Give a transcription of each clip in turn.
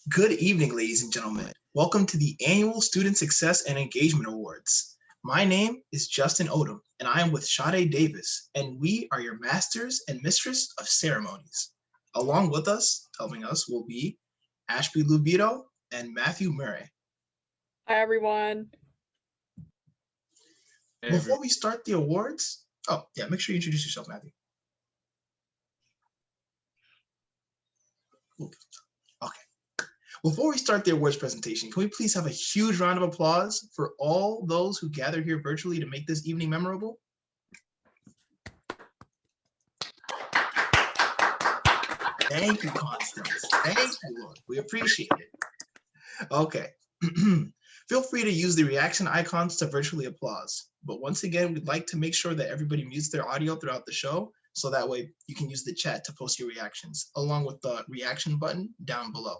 Good evening, ladies and gentlemen. Welcome to the annual Student Success and Engagement Awards. My name is Justin Odom, and I am with Sade Davis, and we are your Masters and Mistress of Ceremonies. Along with us, helping us, will be Ashby Lubito and Matthew Murray. Hi, everyone. Before we start the awards, make sure you introduce yourself, Matthew. Okay. Before we start the awards presentation, can we please have a huge round of applause for all those who gathered here virtually to make this evening memorable? Thank you, Constance. Thank you, Lord. We appreciate it. Okay. Feel free to use the reaction icons to virtually applause. But once again, we'd like to make sure that everybody mutes their audio throughout the show, so that way you can use the chat to post your reactions, along with the reaction button down below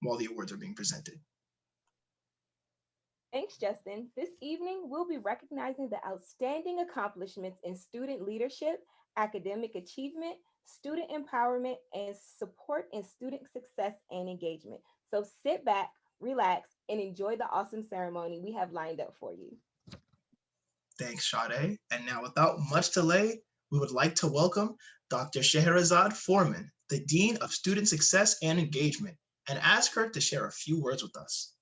while the awards are being presented. Thanks, Justin. This evening, we'll be recognizing the outstanding accomplishments in student leadership, academic achievement, student empowerment, and support in student success and engagement. So sit back, relax, and enjoy the awesome ceremony we have lined up for you. Thanks, Sade. And now, without much delay, we would like to welcome Dr. Scheherazade Foreman, the Dean of Student Success and Engagement, and ask her to share a few words with us.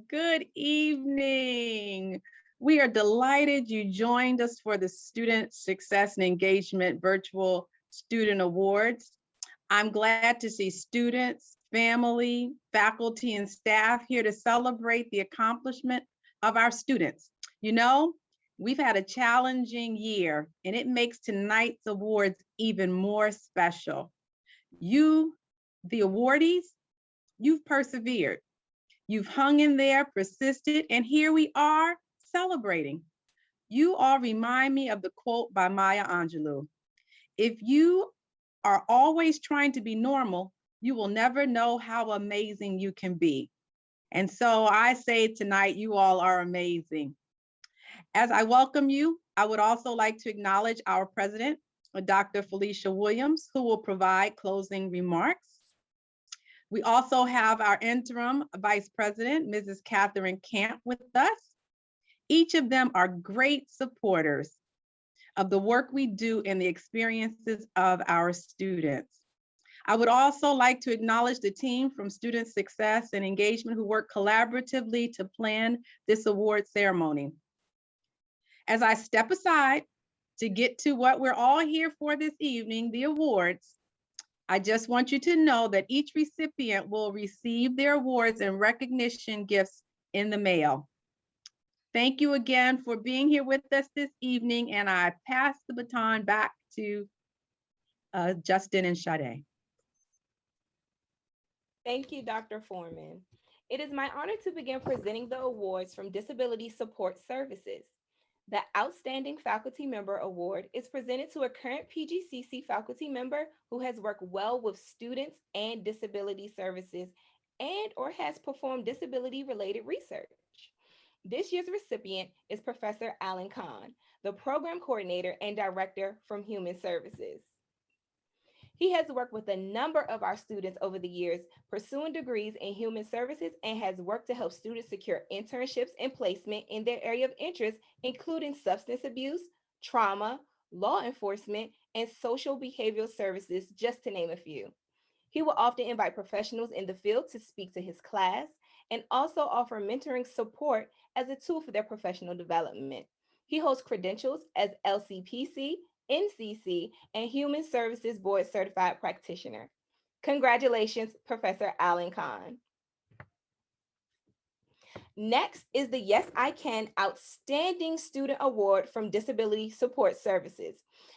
Good evening. We are delighted you joined us for the Student Success and Engagement Virtual Student Awards. I'm glad to see students, family, faculty, and staff here to celebrate the accomplishment of our students. You know, we've had a challenging year, and it makes tonight's awards even more special. You, the awardees, you've persevered. You've hung in there, persisted, and here we are celebrating. You all remind me of the quote by Maya Angelou. If you are always trying to be normal, you will never know how amazing you can be. And so I say tonight, you all are amazing. As I welcome you, I would also like to acknowledge our president, Dr. Felicia Williams, who will provide closing remarks. We also have our interim vice president, Mrs. Catherine Camp, with us. Each of them are great supporters of the work we do and the experiences of our students. I would also like to acknowledge the team from Student Success and Engagement who work collaboratively to plan this award ceremony. As I step aside to get to what we're all here for this evening, the awards, I just want you to know that each recipient will receive their awards and recognition gifts in the mail. Thank you again for being here with us this evening, and I pass the baton back to Justin and Sade. Thank you, Dr. Foreman. It is my honor to begin presenting the awards from Disability Support Services. The Outstanding Faculty Member Award is presented to a current PGCC faculty member who has worked well with students and disability services and or has performed disability-related research. This year's recipient is Professor Alan Kahn, the Program Coordinator and Director from Human Services. He has worked with a number of our students over the years, pursuing degrees in human services, and has worked to help students secure internships and placement in their area of interest, including substance abuse, trauma, law enforcement, and social behavioral services, just to name a few. He will often invite professionals in the field to speak to his class and also offer mentoring support as a tool for their professional development. He holds credentials as LCPC, NCC, and Human Services Board Certified Practitioner. Congratulations, Professor Alan Kahn. Next is the Yes I Can Outstanding Student Award from Disability Support Services.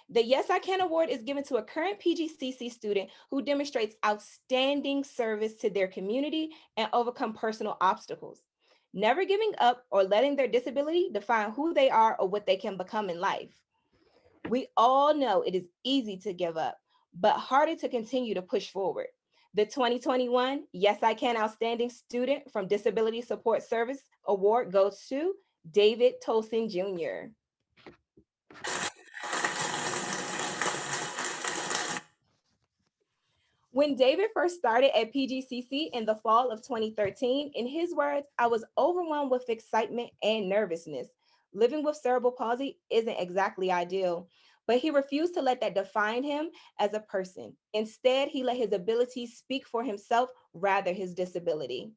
The Yes I Can Award is given to a current PGCC student who demonstrates outstanding service to their community and overcome personal obstacles, never giving up or letting their disability define who they are or what they can become in life. We all know it is easy to give up, but harder to continue to push forward. The 2021 Yes I Can Outstanding Student from Disability Support Service Award goes to David Tolson Jr. When David first started at PGCC in the fall of 2013, in his words, I was overwhelmed with excitement and nervousness. Living with cerebral palsy isn't exactly ideal, but he refused to let that define him as a person. Instead, he let his abilities speak for himself rather his disability.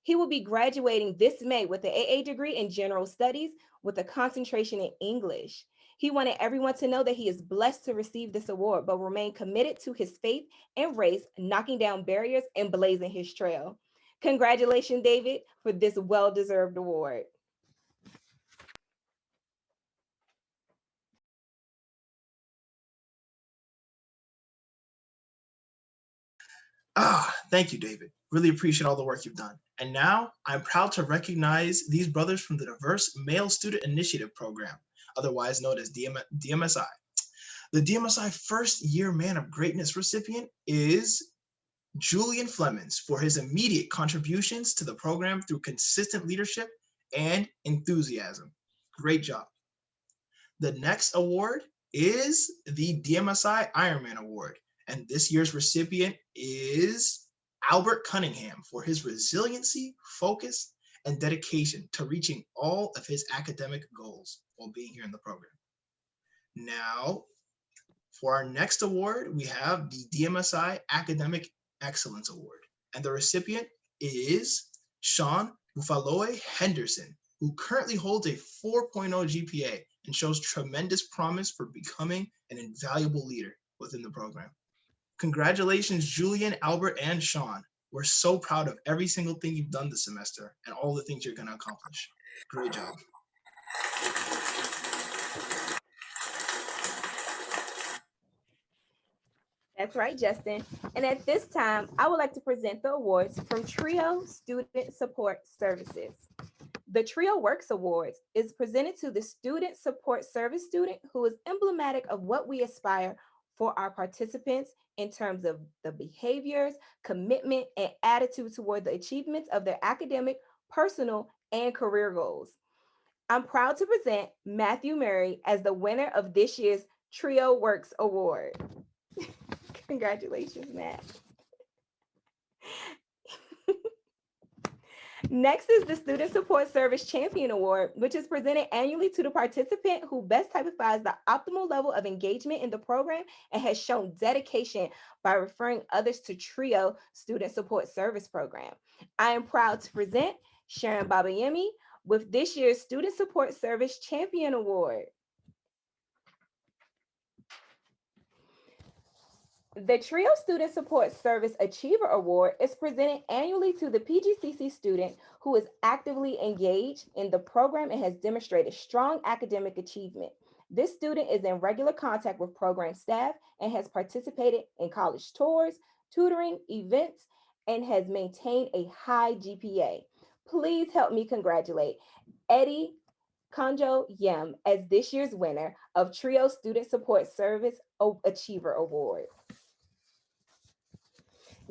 He will be graduating this May with an AA degree in general studies with a concentration in English. He wanted everyone to know that he is blessed to receive this award, but remain committed to his faith and race, knocking down barriers and blazing his trail. Congratulations, David, for this well-deserved award. Thank you, David. Really appreciate all the work you've done. And now I'm proud to recognize these brothers from the Diverse Male Student Initiative Program, otherwise known as DMSI. The DMSI First Year Man of Greatness recipient is Julian Flemings for his immediate contributions to the program through consistent leadership and enthusiasm. Great job. The next award is the DMSI Ironman Award, and this year's recipient is Albert Cunningham for his resiliency, focus, and dedication to reaching all of his academic goals while being here in the program. Now, for our next award, we have the DMSI Academic Excellence Award, and the recipient is Sean Buffaloe Henderson, who currently holds a 4.0 GPA and shows tremendous promise for becoming an invaluable leader within the program. Congratulations, Julian, Albert, and Sean. We're so proud of every single thing you've done this semester and all the things you're going to accomplish. Great job. That's right, Justin. And at this time, I would like to present the awards from TRIO Student Support Services. The TRIO Works Awards is presented to the Student Support Service student who is emblematic of what we aspire for our participants in terms of the behaviors, commitment, and attitude toward the achievements of their academic, personal, and career goals. I'm proud to present Matthew Murray as the winner of this year's TRIO Works Award. Congratulations, Matt. Next is the Student Support Service Champion Award, which is presented annually to the participant who best typifies the optimal level of engagement in the program and has shown dedication by referring others to TRIO Student Support Service Program. I am proud to present Sharon Babayemi with this year's Student Support Service Champion Award. The TRIO Student Support Service Achiever Award is presented annually to the PGCC student who is actively engaged in the program and has demonstrated strong academic achievement. This student is in regular contact with program staff and has participated in college tours, tutoring, events, and has maintained a high GPA. Please help me congratulate Eddie Kanjo Yem as this year's winner of TRIO Student Support Service Achiever Award.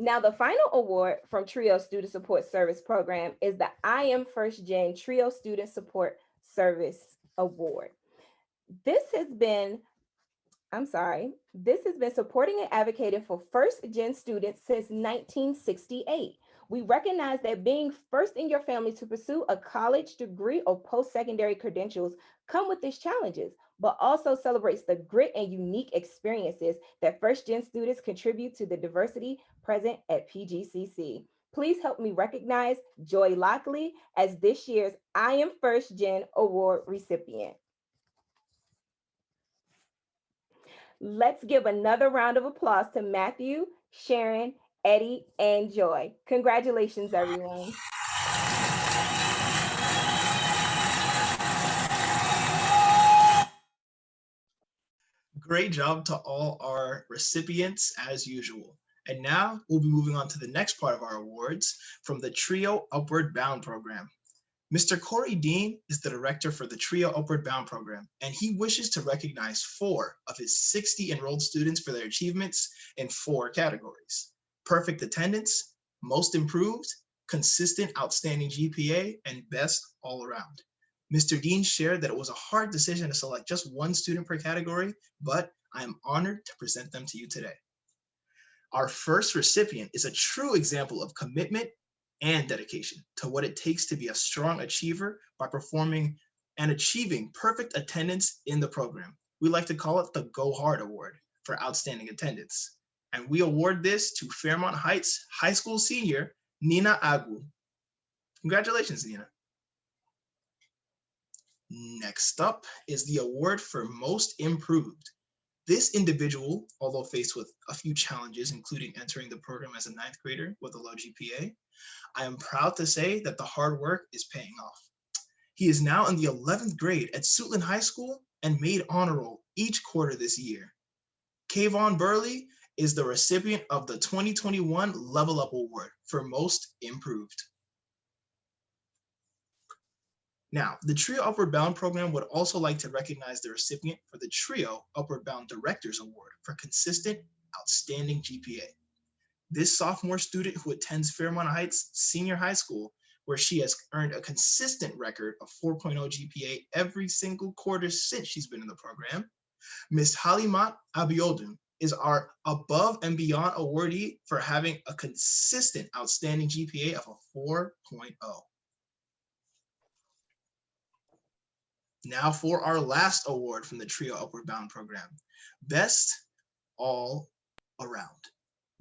Now, the final award from TRIO Student Support Service Program is the I Am First Gen TRIO Student Support Service Award. This has been supporting and advocating for first gen students since 1968. We recognize that being first in your family to pursue a college degree or post-secondary credentials come with its challenges, but also celebrates the grit and unique experiences that first-gen students contribute to the diversity present at PGCC. Please help me recognize Joy Lockley as this year's I Am First Gen Award recipient. Let's give another round of applause to Matthew, Sharon, Eddie, and Joy. Congratulations, everyone. Great job to all our recipients as usual. And now we'll be moving on to the next part of our awards from the TRIO Upward Bound program. Mr. Corey Dean is the director for the TRIO Upward Bound program, and he wishes to recognize 4 of his 60 enrolled students for their achievements in 4 categories: perfect attendance, most improved, consistent outstanding GPA, and best all around. Mr. Dean shared that it was a hard decision to select just one student per category, but I am honored to present them to you today. Our first recipient is a true example of commitment and dedication to what it takes to be a strong achiever by performing and achieving perfect attendance in the program. We like to call it the Go Hard Award for outstanding attendance. And we award this to Fairmont Heights High School senior, Nina Agu. Congratulations, Nina. Next up is the award for Most Improved. This individual, although faced with a few challenges, including entering the program as a ninth grader with a low GPA, I am proud to say that the hard work is paying off. He is now in the 11th grade at Suitland High School and made honor roll each quarter this year. Kayvon Burley is the recipient of the 2021 Level Up Award for Most Improved. Now, the TRIO Upward Bound program would also like to recognize the recipient for the TRIO Upward Bound Directors Award for consistent, outstanding GPA. This sophomore student who attends Fairmont Heights Senior High School, where she has earned a consistent record of 4.0 GPA every single quarter since she's been in the program, Ms. Halimat Abiodun is our above and beyond awardee for having a consistent outstanding GPA of a 4.0. Now for our last award from the TRIO Upward Bound program, Best All Around.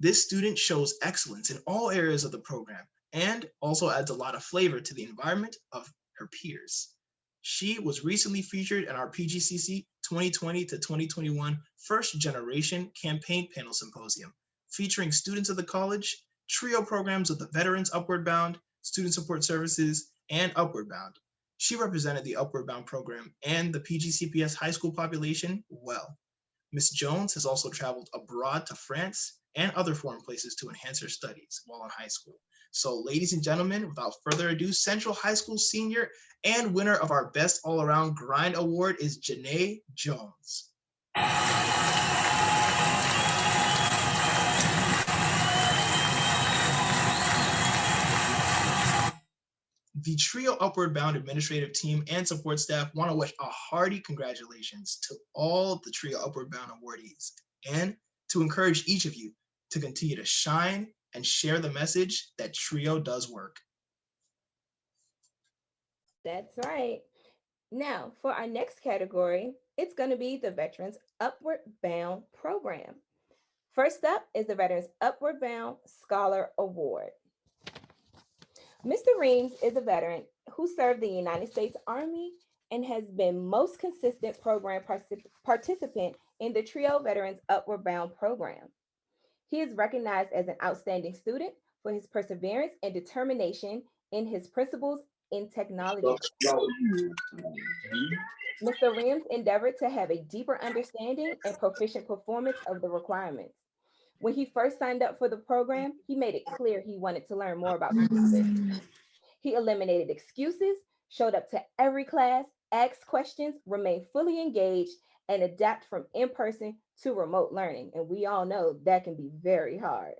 This student shows excellence in all areas of the program and also adds a lot of flavor to the environment of her peers. She was recently featured in our PGCC 2020 to 2021 First Generation Campaign Panel Symposium, featuring students of the college, TRIO programs of the Veterans Upward Bound, Student Support Services, and Upward Bound. She represented the Upward Bound program and the PGCPS high school population well. Ms. Jones has also traveled abroad to France and other foreign places to enhance her studies while in high school. So ladies and gentlemen, without further ado, Central High School senior and winner of our Best All Around Grind Award is Janae Jones. The TRIO Upward Bound administrative team and support staff want to wish a hearty congratulations to all of the TRIO Upward Bound awardees and to encourage each of you to continue to shine and share the message that TRIO does work. That's right. Now, for our next category, it's going to be the Veterans Upward Bound program. First up is the Veterans Upward Bound Scholar Award. Mr. Reams is a veteran who served the United States Army and has been most consistent program participant in the TRIO Veterans Upward Bound program. He is recognized as an outstanding student for his perseverance and determination in his principles in technology. Mr. Reams endeavored to have a deeper understanding and proficient performance of the requirements. When he first signed up for the program, he made it clear he wanted to learn more about computers. He eliminated excuses, showed up to every class, asked questions, remained fully engaged, and adapt from in-person to remote learning. And we all know that can be very hard.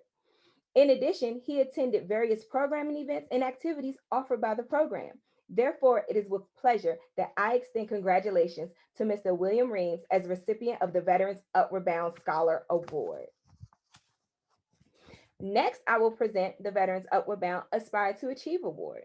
In addition, he attended various programming events and activities offered by the program. Therefore, it is with pleasure that I extend congratulations to Mr. William Reams as recipient of the Veterans Upward Bound Scholar Award. Next, I will present the Veterans Upward Bound Aspire to Achieve Award.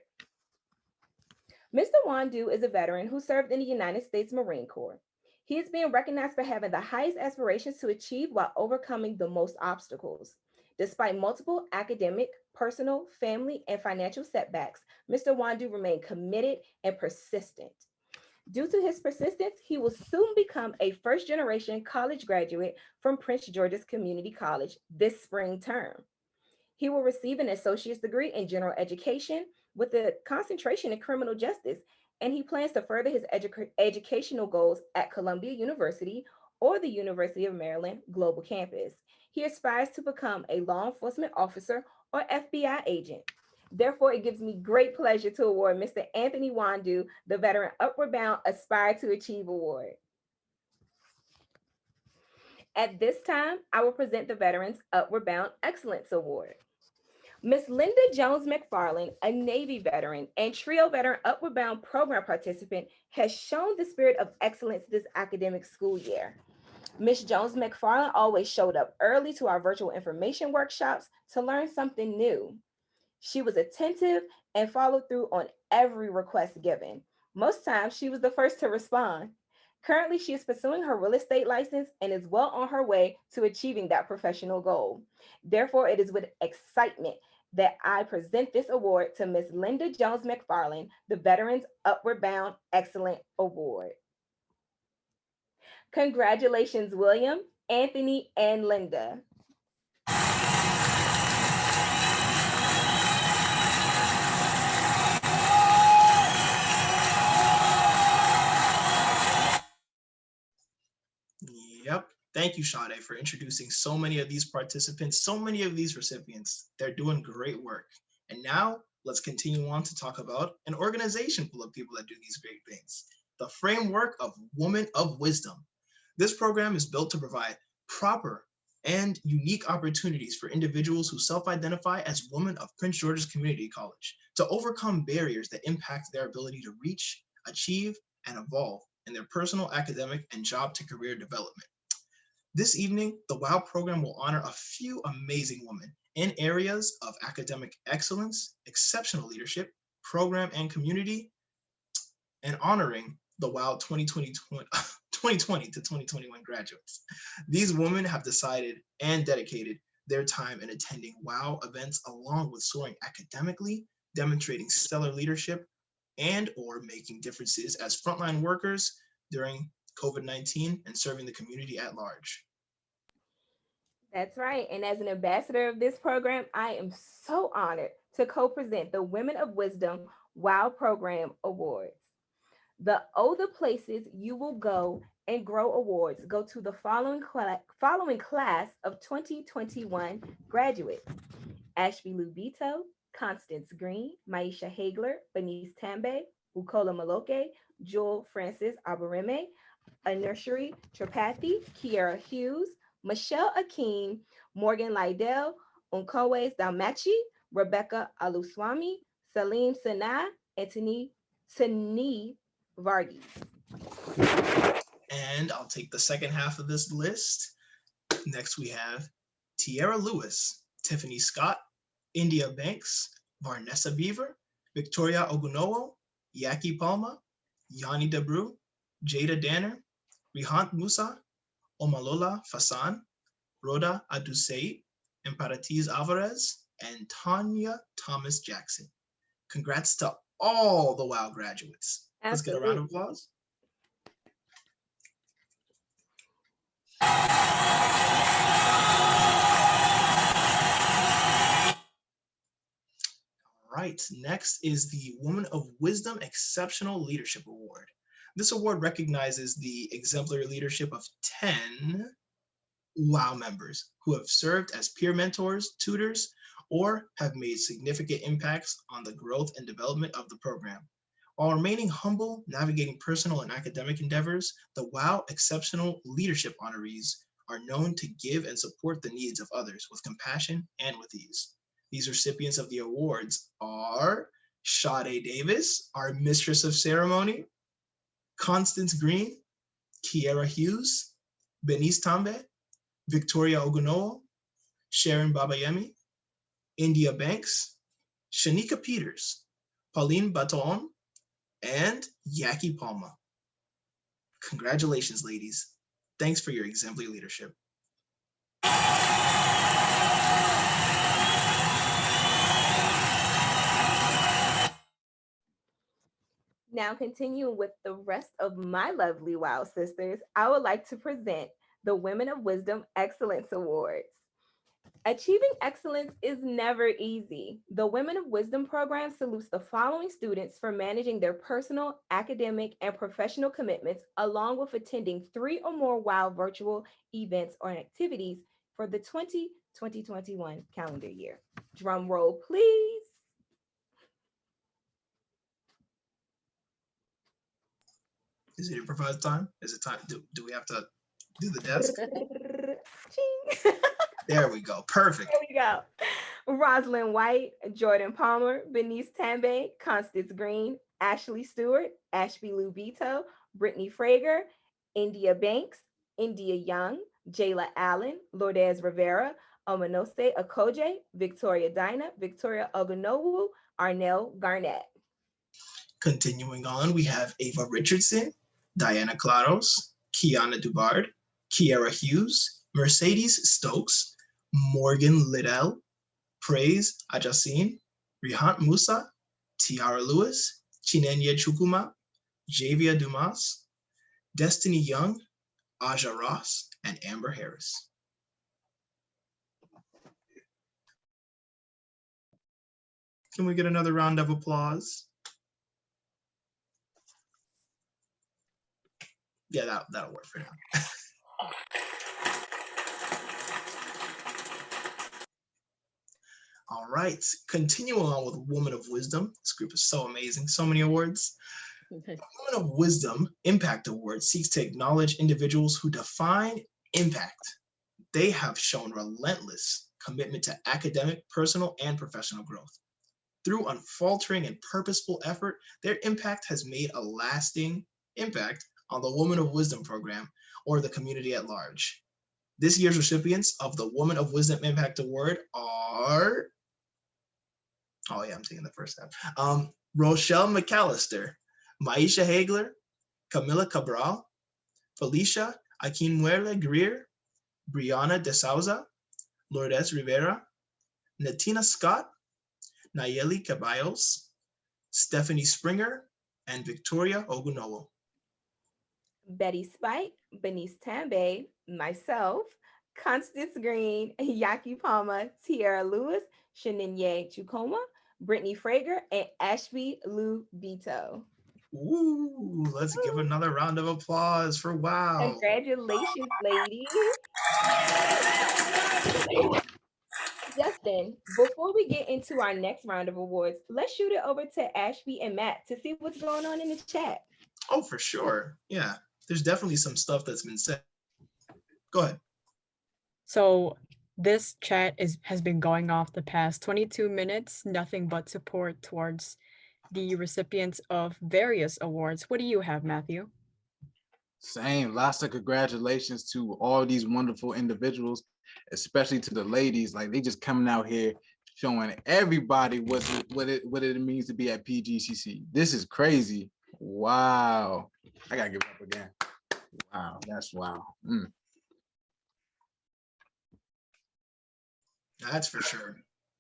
Mr. Wandu is a veteran who served in the United States Marine Corps. He is being recognized for having the highest aspirations to achieve while overcoming the most obstacles. Despite multiple academic, personal, family, and financial setbacks, Mr. Wandu remained committed and persistent. Due to his persistence, he will soon become a first-generation college graduate from Prince George's Community College this spring term. He will receive an associate's degree in general education with a concentration in criminal justice, and he plans to further his educational goals at Columbia University or the University of Maryland Global Campus. He aspires to become a law enforcement officer or FBI agent. Therefore, it gives me great pleasure to award Mr. Anthony Wandu the Veteran Upward Bound Aspire to Achieve Award. At this time, I will present the Veterans Upward Bound Excellence Award. Ms. Linda Jones McFarland, a Navy veteran and TRIO Veteran Upward Bound program participant, has shown the spirit of excellence this academic school year. Miss Jones McFarland always showed up early to our virtual information workshops to learn something new. She was attentive and followed through on every request given. Most times, she was the first to respond. Currently, she is pursuing her real estate license and is well on her way to achieving that professional goal. Therefore, it is with excitement that I present this award to Miss Linda Jones McFarland, the Veterans Upward Bound Excellent Award. Congratulations, William, Anthony, and Linda. Yep. Thank you, Sade, for introducing so many of these participants, so many of these recipients. They're doing great work. And now let's continue on to talk about an organization full of people that do these great things, the Framework of Women of Wisdom. This program is built to provide proper and unique opportunities for individuals who self-identify as women of Prince George's Community College to overcome barriers that impact their ability to reach, achieve, and evolve in their personal, academic, and job to career development. This evening, the WOW program will honor a few amazing women in areas of academic excellence, exceptional leadership, program and community, and honoring the WOW 2020 to 2021 graduates. These women have decided and dedicated their time in attending WOW events along with soaring academically, demonstrating stellar leadership, and or making differences as frontline workers during COVID-19 and serving the community at large. That's right. And as an ambassador of this program, I am so honored to co-present the Women of Wisdom WOW Program Awards. The Oh the Places You Will Go and Grow Awards go to the following class of 2021 graduates: Ashby Lubito, Constance Green, Maisha Hagler, Bernice Tambe, Bukola Maloke, Jewel Francis Abareme, Anurshri Tripathi, Kiera Hughes, Michelle Akeem, Morgan Lydell, Unkowes Dalmachi, Rebecca Aluswami, Salim Sanaa, and Tani Varghese. And I'll take the second half of this list. Next, we have Tierra Lewis, Tiffany Scott, India Banks, Varnessa Beaver, Victoria Ogunowo, Yaki Palma, Yanni Debru, Jada Danner, Rihant Musa, Omalola Fasan, Rhoda Adusei, Imperatiz Alvarez, and Tanya Thomas Jackson. Congrats to all the WOW graduates. Let's get a round of applause. Right, next is the Woman of Wisdom Exceptional Leadership Award. This award recognizes the exemplary leadership of 10 WOW members who have served as peer mentors, tutors, or have made significant impacts on the growth and development of the program. While remaining humble, navigating personal and academic endeavors, the WOW Exceptional Leadership honorees are known to give and support the needs of others with compassion and with ease. These recipients of the awards are Sade Davis, our Mistress of Ceremony, Constance Green, Kiera Hughes, Bernice Tambe, Victoria Ogunowo, Sharon Babayemi, India Banks, Shanika Peters, Pauline Baton, and Yaki Palma. Congratulations, ladies. Thanks for your exemplary leadership. Now, continuing with the rest of my lovely WOW sisters, I would like to present the Women of Wisdom Excellence Awards. Achieving excellence is never easy. The Women of Wisdom program salutes the following students for managing their personal, academic, and professional commitments, along with attending 3 or more WOW virtual events or activities for the 2021 calendar year. Drum roll, please. Is it improvised time? Is it time? Do we have to do the desk? There we go. Perfect. There we go. Rosalind White, Jordan Palmer, Bernice Tambe, Constance Green, Ashley Stewart, Ashby Lubito, Brittany Frager, India Banks, India Young, Jayla Allen, Lourdes Rivera, Omanose Akoje, Victoria Dinah, Victoria Ogunowu, Arnell Garnett. Continuing on, we have Ava Richardson, Diana Claros, Kiana Dubard, Kiara Hughes, Mercedes Stokes, Morgan Liddell, Praise Ajasin, Rihan Musa, Tiara Lewis, Chinenye Chukuma, Javia Dumas, Destiny Young, Aja Ross, and Amber Harris. Can we get another round of applause? Yeah, that'll work for now. All right, continuing on with Woman of Wisdom. This group is so amazing, so many awards. The Woman of Wisdom Impact Award seeks to acknowledge individuals who define impact. They have shown relentless commitment to academic, personal, and professional growth. Through unfaltering and purposeful effort, their impact has made a lasting impact on the Woman of Wisdom program or the community at large. This year's recipients of the Woman of Wisdom Impact Award are, oh yeah, I'm taking the first step. Rochelle McAllister, Maisha Hagler, Camila Cabral, Felicia Akinmuele Greer, Brianna De Souza, Lourdes Rivera, Natina Scott, Nayeli Caballos, Stephanie Springer, and Victoria Ogunowo. Betty Spike, Benice Tambe, myself, Constance Green, Yaki Palma, Tierra Lewis, Shaninye Chukoma, Brittany Frager, and Ashby Lou Bito. Ooh, let's give another round of applause for WOW. Congratulations, ladies. Justin, before we get into our next round of awards, let's shoot it over to Ashby and Matt to see what's going on in the chat. Oh, for sure. Yeah, there's definitely some stuff that's been said. Go ahead. So this chat has been going off the past 22 minutes, nothing but support towards the recipients of various awards. What do you have, Matthew? Same. Lots of congratulations to all these wonderful individuals, especially to the ladies. Like, they just coming out here showing everybody what it means to be at PGCC. This is crazy. Wow. I gotta give it up again. Wow, that's wow. That's for sure.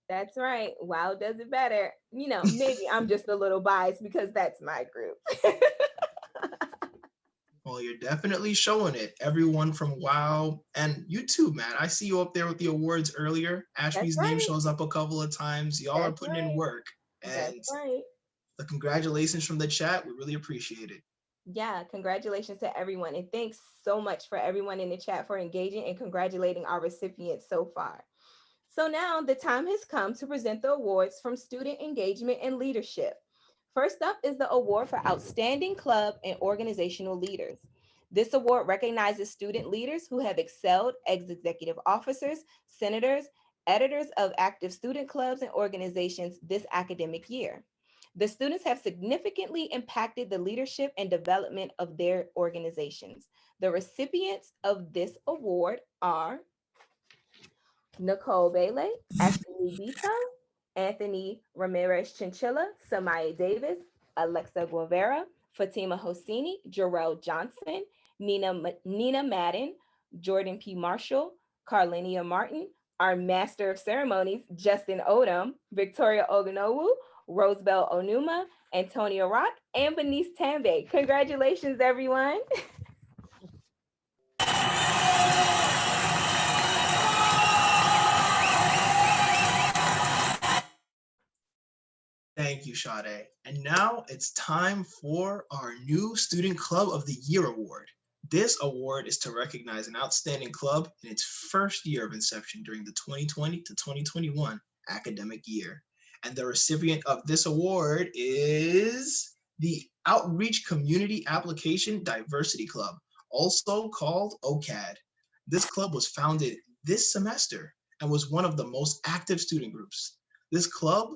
That's right. WOW does it better. You know, maybe I'm just a little biased because that's my group. Well, you're definitely showing it. Everyone from WOW, and you too, Matt. I see you up there with the awards earlier. Ashby's name shows up a couple of times. Y'all are putting in work. And the congratulations from the chat, we really appreciate it. Yeah, congratulations to everyone. And thanks so much for everyone in the chat for engaging and congratulating our recipients so far. So now the time has come to present the awards from Student Engagement and Leadership. First up is the award for Outstanding Club and Organizational Leaders. This award recognizes student leaders who have excelled as executive officers, senators, editors of active student clubs and organizations this academic year. The students have significantly impacted the leadership and development of their organizations. The recipients of this award are Nicole Bailey, Ashley Vito, Anthony Ramirez Chinchilla, Samaya Davis, Alexa Guevara, Fatima Hosseini, Jarrell Johnson, Nina Madden, Jordan P. Marshall, Carlinia Martin, our Master of Ceremonies, Justin Odom, Victoria Ogunowu, Rosebell Onuma, Antonia Rock, and Benice Tambe. Congratulations, everyone. Thank you, Sade. And now it's time for our new Student Club of the Year Award. This award is to recognize an outstanding club in its first year of inception during the 2020 to 2021 academic year. And the recipient of this award is the Outreach Community Application Diversity Club, also called OCAD. This club was founded this semester and was one of the most active student groups. This club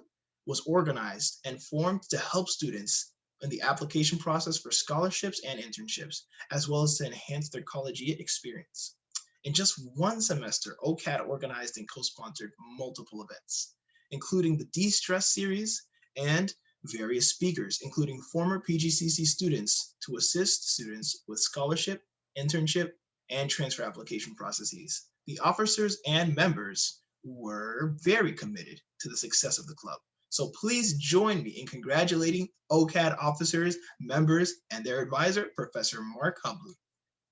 was organized and formed to help students in the application process for scholarships and internships, as well as to enhance their collegiate experience. In just one semester, OCAD organized and co-sponsored multiple events, including the De-Stress series and various speakers, including former PGCC students to assist students with scholarship, internship, and transfer application processes. The officers and members were very committed to the success of the club. So please join me in congratulating OCAD officers, members, and their advisor, Professor Mark Hubley.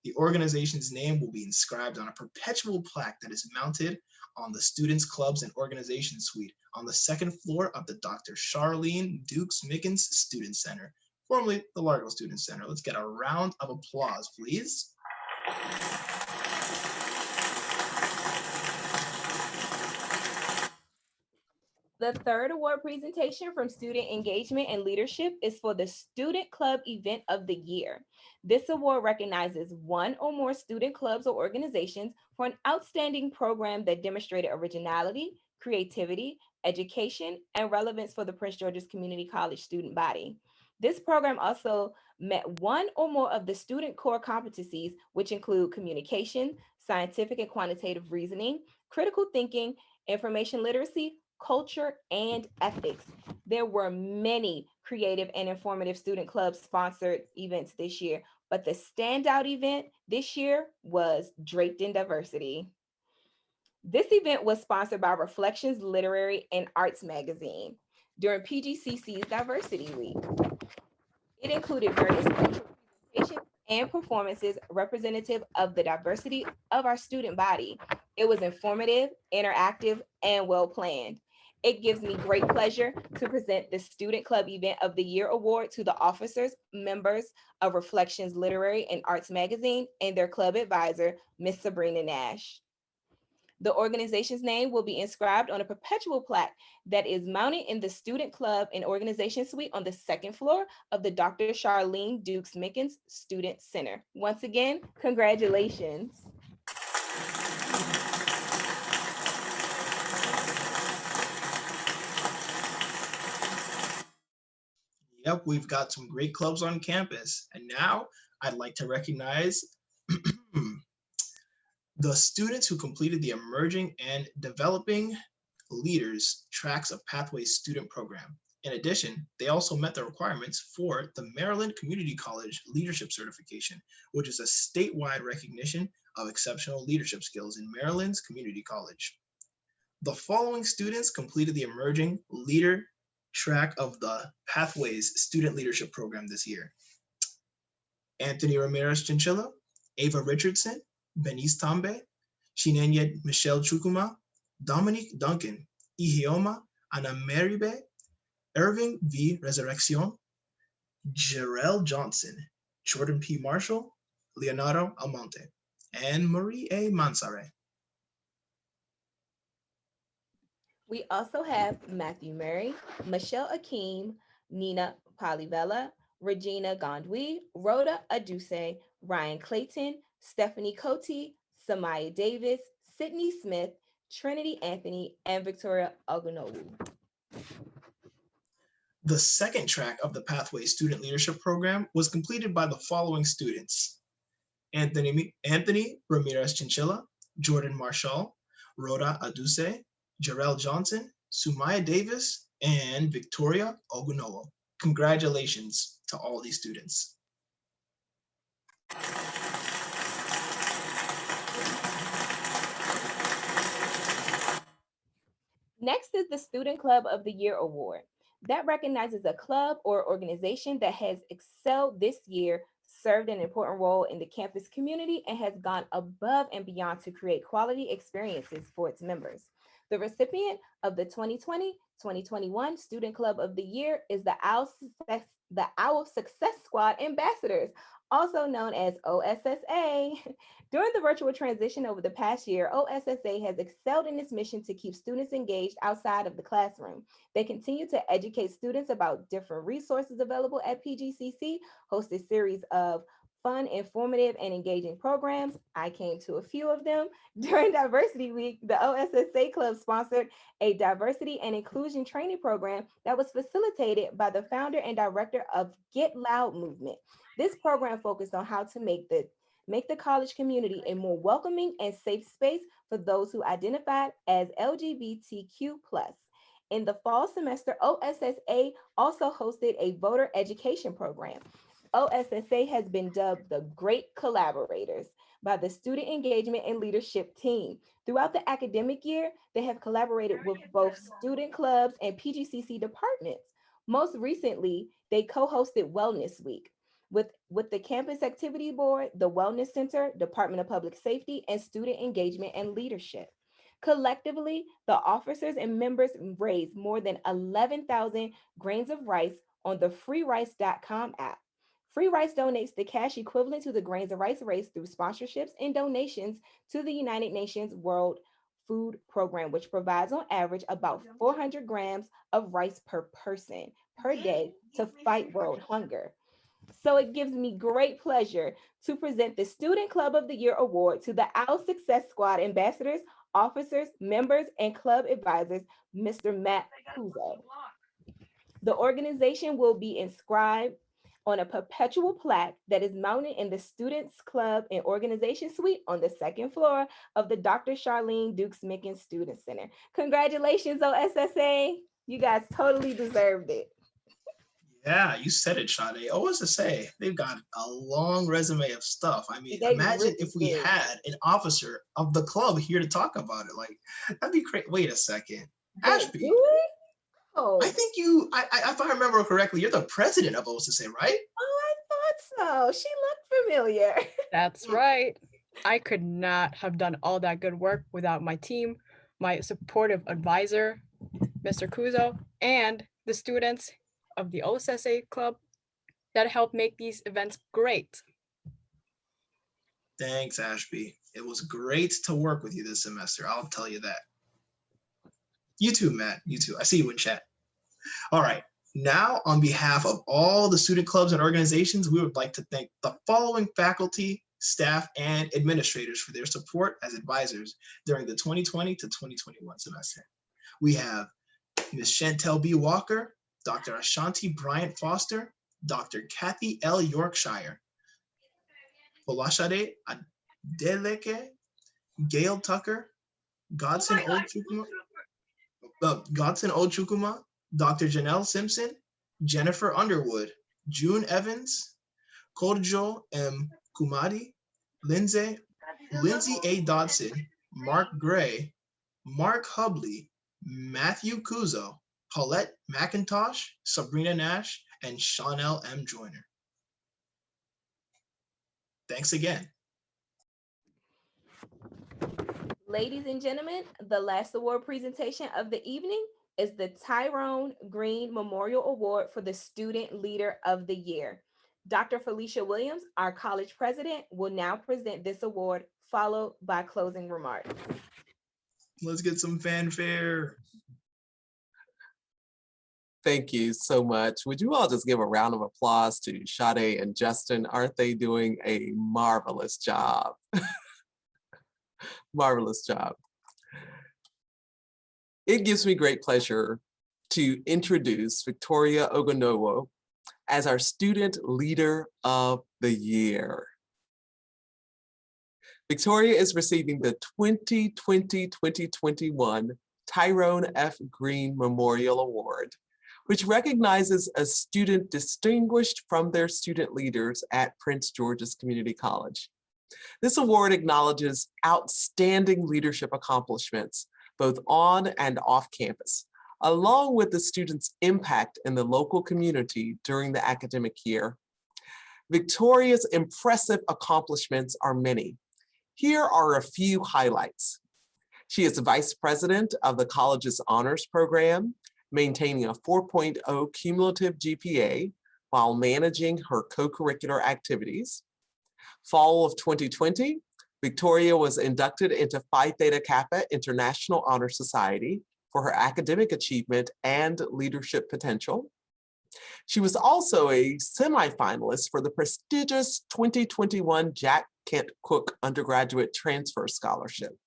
The organization's name will be inscribed on a perpetual plaque that is mounted on the Students' Clubs and Organization Suite on the second floor of the Dr. Charlene Dukes Mickens Student Center, formerly the Largo Student Center. Let's get a round of applause, please. The third award presentation from Student Engagement and Leadership is for the Student Club Event of the Year. This award recognizes one or more student clubs or organizations for an outstanding program that demonstrated originality, creativity, education, and relevance for the Prince George's Community College student body. This program also met one or more of the student core competencies, which include communication, scientific and quantitative reasoning, critical thinking, information literacy, culture, and ethics. There were many creative and informative student club sponsored events this year, but the standout event this year was Draped in Diversity. This event was sponsored by Reflections Literary and Arts magazine during PGCC's Diversity Week. It included various presentations and performances representative of the diversity of our student body. It was informative, interactive, and well planned. It gives me great pleasure to present the Student Club Event of the Year Award to the officers, members of Reflections Literary and Arts magazine, and their club advisor, Miss Sabrina Nash. The organization's name will be inscribed on a perpetual plaque that is mounted in the Student Club and Organization Suite on the second floor of the Dr. Charlene Dukes Mickens Student Center. Once again, congratulations. Yep, we've got some great clubs on campus. And now I'd like to recognize the students who completed the Emerging and Developing Leaders Tracks of Pathways student program. In addition, they also met the requirements for the Maryland Community College Leadership Certification, which is a statewide recognition of exceptional leadership skills in Maryland's community college. The following students completed the Emerging Leader track of the Pathways Student Leadership Program this year: Anthony Ramirez Chinchilla, Ava Richardson, Benice Tambe, Chinenye Michelle Chukuma, Dominique Duncan, Ihioma Ana Meribe, Irving V. Resurreccion, Jarrell Johnson, Jordan P. Marshall, Leonardo Almonte, and Marie A. Mansare. We also have Matthew Murray, Michelle Akeem, Nina Palivella, Regina Gondwi, Rhoda Aduse, Ryan Clayton, Stephanie Cote, Samaya Davis, Sydney Smith, Trinity Anthony, and Victoria Ogunowu. The second track of the Pathway Student Leadership Program was completed by the following students: Anthony Ramirez Chinchilla, Jordan Marshall, Rhoda Aduse, Jarrell Johnson, Sumaya Davis, and Victoria Ogunowo. Congratulations to all these students. Next is the Student Club of the Year Award. That recognizes a club or organization that has excelled this year, served an important role in the campus community, and has gone above and beyond to create quality experiences for its members. The recipient of the 2020-2021 Student Club of the Year is the Owl Success Squad Ambassadors, also known as OSSA. During the virtual transition over the past year, OSSA has excelled in its mission to keep students engaged outside of the classroom. They continue to educate students about different resources available at PGCC, host a series of fun, informative, and engaging programs. I came to a few of them. During Diversity Week, the OSSA Club sponsored a diversity and inclusion training program that was facilitated by the founder and director of Get Loud movement. This program focused on how to make the college community a more welcoming and safe space for those who identified as LGBTQ+. In the fall semester, OSSA also hosted a voter education program. OSSA has been dubbed the Great Collaborators by the Student Engagement and Leadership Team. Throughout the academic year, they have collaborated with both student clubs and PGCC departments. Most recently, they co-hosted Wellness Week with the Campus Activity Board, the Wellness Center, Department of Public Safety, and Student Engagement and Leadership. Collectively, the officers and members raised more than 11,000 grains of rice on the freerice.com app. Free Rice donates the cash equivalent to the grains of rice raised through sponsorships and donations to the United Nations World Food Program, which provides on average about 400 grams of rice per person per day to fight world hunger. So it gives me great pleasure to present the Student Club of the Year Award to the OWL Success Squad ambassadors, officers, members, and club advisors, Mr. Matt Kuzo. The organization will be inscribed on a perpetual plaque that is mounted in the Students Club and Organization Suite on the second floor of the Dr. Charlene Dukes Mickens Student Center. Congratulations, OSSA. You guys totally deserved it. Yeah, you said it, Sade. OSSA, they've got a long resume of stuff. I mean, They imagine really if we do. had an officer of the club here to talk about it. Like, that'd be great. Wait a second. Wait, Ashby, do we? Oh, I think you, if I remember correctly, you're the president of OSSA, right? I thought so. She looked familiar. That's right. I could not have done all that good work without my team, my supportive advisor, Mr. Kuzo, and the students of the OSSA club that helped make these events great. Thanks, Ashby. It was great to work with you this semester. I'll tell you that. You too, Matt. You too. I see you in chat. All right. Now, on behalf of all the student clubs and organizations, we would like to thank the following faculty, staff, and administrators for their support as advisors during the 2020 to 2021 semester. We have Ms. Chantel B. Walker, Dr. Ashanti Bryant Foster, Dr. Kathy L. Yorkshire, Olashade Adeleke, Gail Tucker, Godson Ochukuma, Dr. Janelle Simpson, Jennifer Underwood, June Evans, Kodjo M. Kumadi, Lindsay A. Dodson, Mark Gray, Mark Hubley, Matthew Kuzo, Paulette McIntosh, Sabrina Nash, and Chanel M. Joyner. Thanks again. Ladies and gentlemen, the last award presentation of the evening is the Tyrone Green Memorial Award for the Student Leader of the Year. Dr. Felicia Williams, our college president, will now present this award, followed by closing remarks. Let's get some fanfare. Thank you so much. Would you all just give a round of applause to Sade and Justin? Aren't they doing a marvelous job? Marvelous job. It gives me great pleasure to introduce Victoria Ogonowo as our Student Leader of the Year. Victoria is receiving the 2020-2021 Tyrone F. Green Memorial Award, which recognizes a student distinguished from their student leaders at Prince George's Community College. This award acknowledges outstanding leadership accomplishments, both on and off campus, along with the students' impact in the local community during the academic year. Victoria's impressive accomplishments are many. Here are a few highlights. She is vice president of the college's honors program, maintaining a 4.0 cumulative GPA while managing her co-curricular activities. Fall of 2020, Victoria was inducted into Phi Theta Kappa International Honor Society for her academic achievement and leadership potential. She was also a semifinalist for the prestigious 2021 Jack Kent Cook Undergraduate Transfer Scholarship.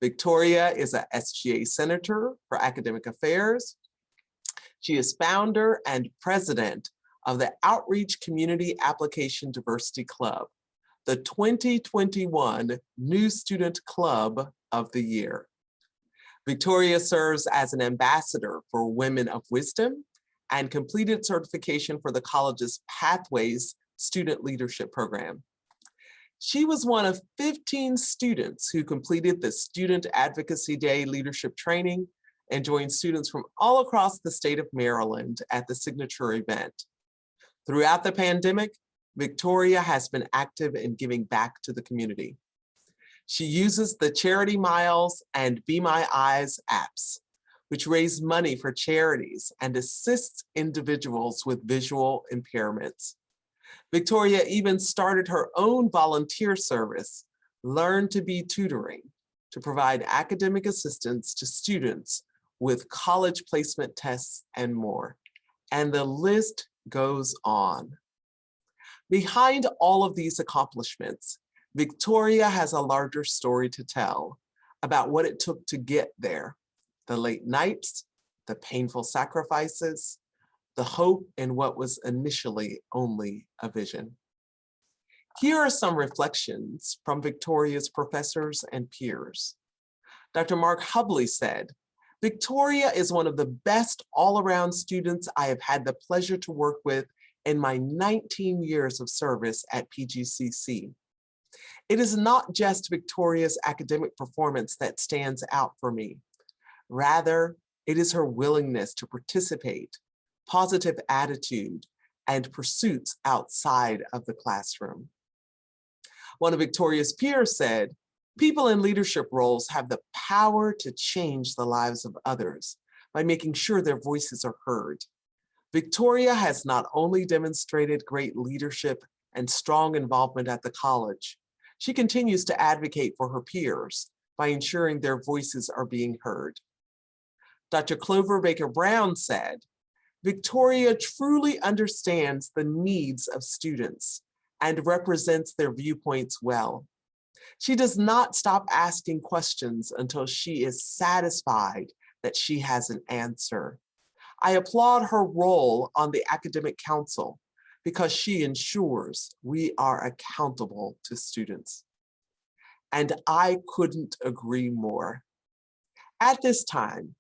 Victoria is a SGA Senator for Academic Affairs. She is founder and president of the Outreach Community Application Diversity Club, the 2021 New Student Club of the Year. Victoria serves as an ambassador for Women of Wisdom and completed certification for the college's Pathways Student Leadership Program. She was one of 15 students who completed the Student Advocacy Day leadership training and joined students from all across the state of Maryland at the signature event. Throughout the pandemic, Victoria has been active in giving back to the community. She uses the Charity Miles and Be My Eyes apps, which raise money for charities and assists individuals with visual impairments. Victoria even started her own volunteer service, Learn to Be Tutoring, to provide academic assistance to students with college placement tests and more. And the list goes on. Behind all of these accomplishments, Victoria has a larger story to tell about what it took to get there, the late nights, the painful sacrifices, the hope in what was initially only a vision. Here are some reflections from Victoria's professors and peers. Dr. Mark Hubley said, Victoria is one of the best all-around students I have had the pleasure to work with in my 19 years of service at PGCC. It is not just Victoria's academic performance that stands out for me. Rather, it is her willingness to participate, positive attitude, and pursuits outside of the classroom. One of Victoria's peers said, people in leadership roles have the power to change the lives of others by making sure their voices are heard. Victoria has not only demonstrated great leadership and strong involvement at the college, she continues to advocate for her peers by ensuring their voices are being heard. Dr. Clover Baker Brown said, Victoria truly understands the needs of students and represents their viewpoints well. She does not stop asking questions until she is satisfied that she has an answer. I applaud her role on the academic council because she ensures we are accountable to students. And I couldn't agree more. At this time,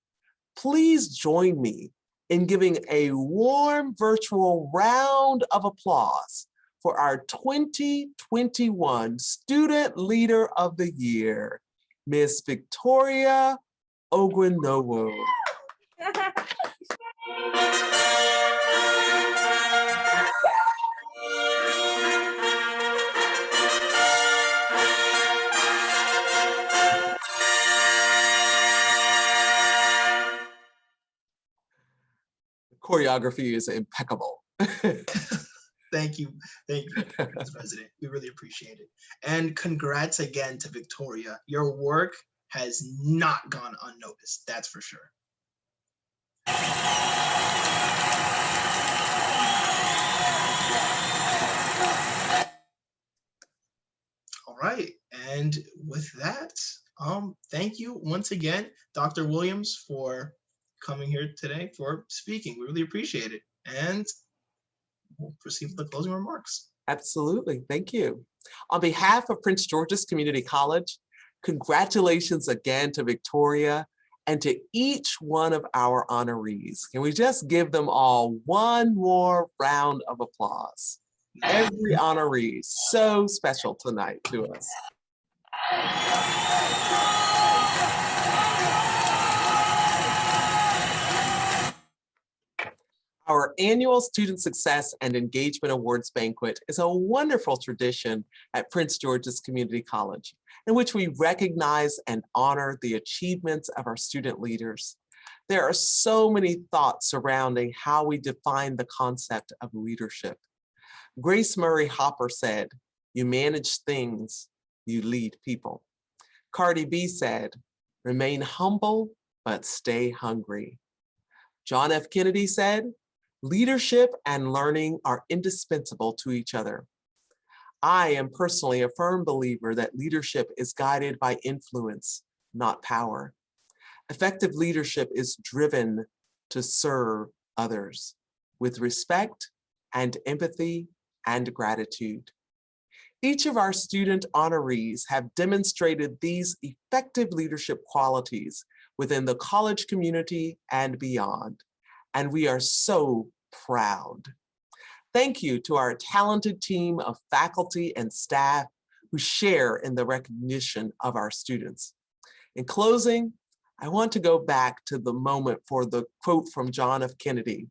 please join me in giving a warm virtual round of applause for our 2021 Student Leader of the Year, Miss Victoria Ogwenowo. Choreography is impeccable. Thank you, Mr. President. We really appreciate it. And congrats again to Victoria. Your work has not gone unnoticed, that's for sure. All right, and with that, thank you once again, Dr. Williams, for coming here today, for speaking. We really appreciate it. And we'll proceed with the closing remarks. Absolutely, thank you. On behalf of Prince George's Community College, congratulations again to Victoria and to each one of our honorees. Can we just give them all one more round of applause? Every honoree is so special tonight to us. Our annual Student Success and Engagement Awards Banquet is a wonderful tradition at Prince George's Community College, in which we recognize and honor the achievements of our student leaders. There are so many thoughts surrounding how we define the concept of leadership. Grace Murray Hopper said, "You manage things, you lead people." Cardi B said, "Remain humble, but stay hungry." John F. Kennedy said, Leadership and learning are indispensable to each other. I am personally a firm believer that leadership is guided by influence, not power. Effective leadership is driven to serve others with respect and empathy and gratitude. Each of our student honorees have demonstrated these effective leadership qualities within the college community and beyond, and we are so proud. Thank you to our talented team of faculty and staff who share in the recognition of our students. In closing, I want to go back to the moment for the quote from John F. Kennedy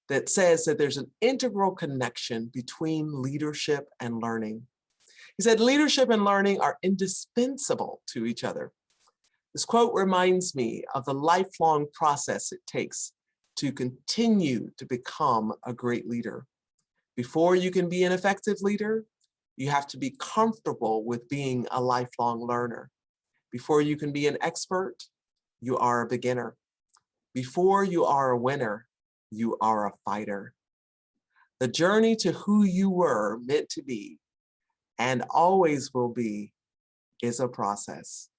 that says that there's an integral connection between leadership and learning. He said, leadership and learning are indispensable to each other. This quote reminds me of the lifelong process it takes to continue to become a great leader. Before you can be an effective leader, you have to be comfortable with being a lifelong learner. Before you can be an expert, you are a beginner. Before you are a winner, you are a fighter. The journey to who you were meant to be and always will be is a process.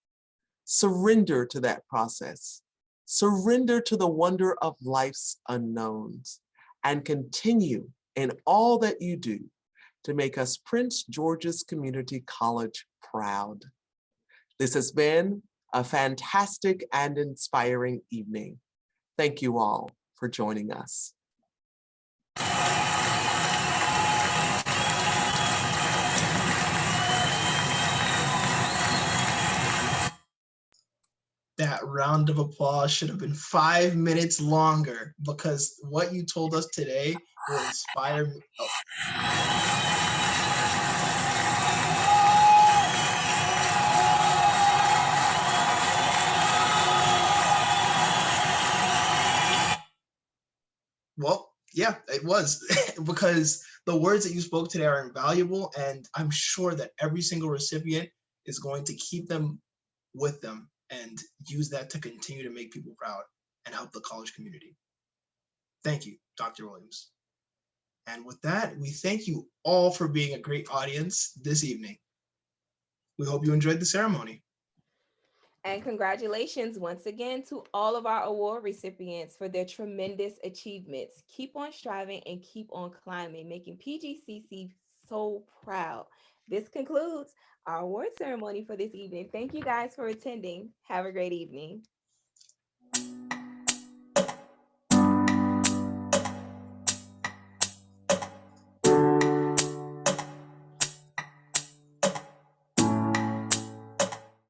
Surrender to that process. Surrender to the wonder of life's unknowns and continue in all that you do to make us Prince George's Community College proud. This has been a fantastic and inspiring evening. Thank you all for joining us. That round of applause should have been 5 minutes longer because what you told us today will inspire me. Oh. Well, yeah, it was because the words that you spoke today are invaluable, and I'm sure that every single recipient is going to keep them with them and use that to continue to make people proud and help the college community. Thank you, Dr. Williams. And with that, we thank you all for being a great audience this evening. We hope you enjoyed the ceremony. And congratulations once again to all of our award recipients for their tremendous achievements. Keep on striving and keep on climbing, making PGCC so proud. This concludes our award ceremony for this evening. Thank you guys for attending. Have a great evening.